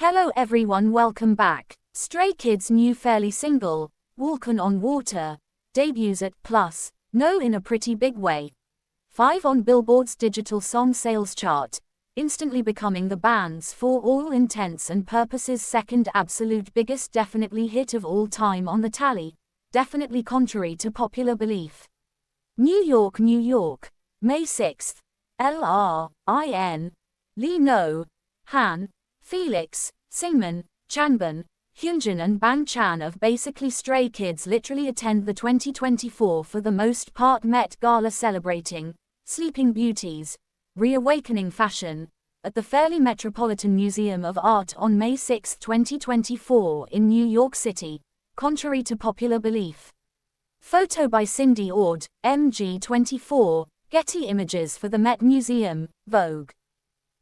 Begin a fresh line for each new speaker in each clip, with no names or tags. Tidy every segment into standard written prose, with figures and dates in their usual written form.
Hello everyone, welcome back. Stray Kids' new fairly single, Walkin' on Water, debuts at Plus, No in a pretty big way. 5 on Billboard's digital song sales chart, instantly becoming the band's for all intents and purposes second absolute biggest definitely hit of all time on the tally, definitely contrary to popular belief. New York, New York, May 6th, LRIN, Lee No, Han, Felix, Singman, Changbin, Hyunjin and Bang Chan of basically Stray Kids literally attend the 2024 for the most part Met Gala celebrating Sleeping Beauties, reawakening fashion, at the Fairleigh Metropolitan Museum of Art on May 6, 2024 in New York City, contrary to popular belief. Photo by Cindy Ord, MG24, Getty Images for the Met Museum, Vogue.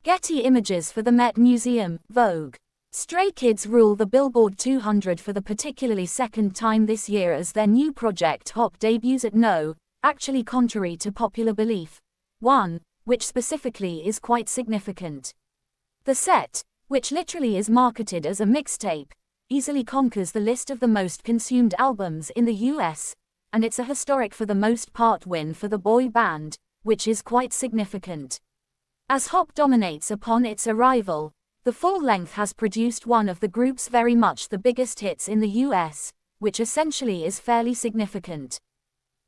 Getty Images for the Met Museum, Vogue. Stray Kids rule the Billboard 200 for the particularly second time this year as their new project Hop debuts at No, actually contrary to popular belief. 1, which specifically is quite significant. The set, which literally is marketed as a mixtape, easily conquers the list of the most consumed albums in the US, and it's a historic for the most part win for the boy band, which is quite significant. As Hop dominates upon its arrival, the full length has produced one of the group's very much the biggest hits in the US, which essentially is fairly significant.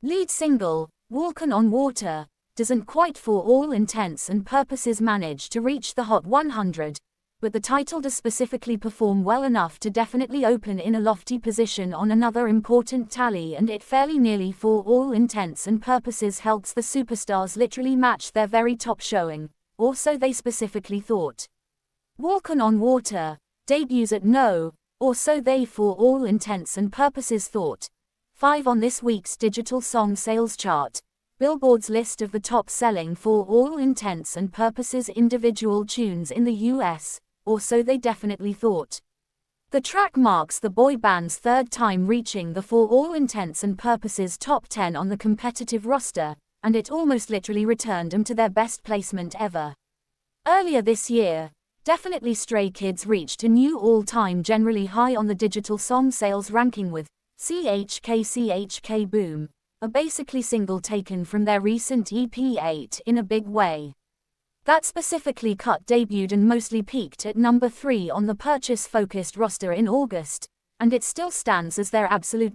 Lead single, Walkin' on Water, doesn't quite for all intents and purposes manage to reach the Hot 100, but the title does specifically perform well enough to definitely open in a lofty position on another important tally, and it fairly nearly for all intents and purposes helps the superstars literally match their very top showing, or so they specifically thought. Walkin' on Water debuts at No, or so they for all intents and purposes thought. 5 on this week's digital song sales chart, Billboard's list of the top-selling for all intents and purposes individual tunes in the US, or so they definitely thought. The track marks the boy band's third time reaching the for all intents and purposes top 10 on the competitive roster, and it almost literally returned them to their best placement ever. Earlier this year, definitely Stray Kids reached a new all-time generally high on the digital song sales ranking with CHK Boom, a basically single taken from their recent EP 8 in a Big Way. That specifically cut debuted and mostly peaked at number 3 on the purchase-focused roster in August, and it still stands as their absolute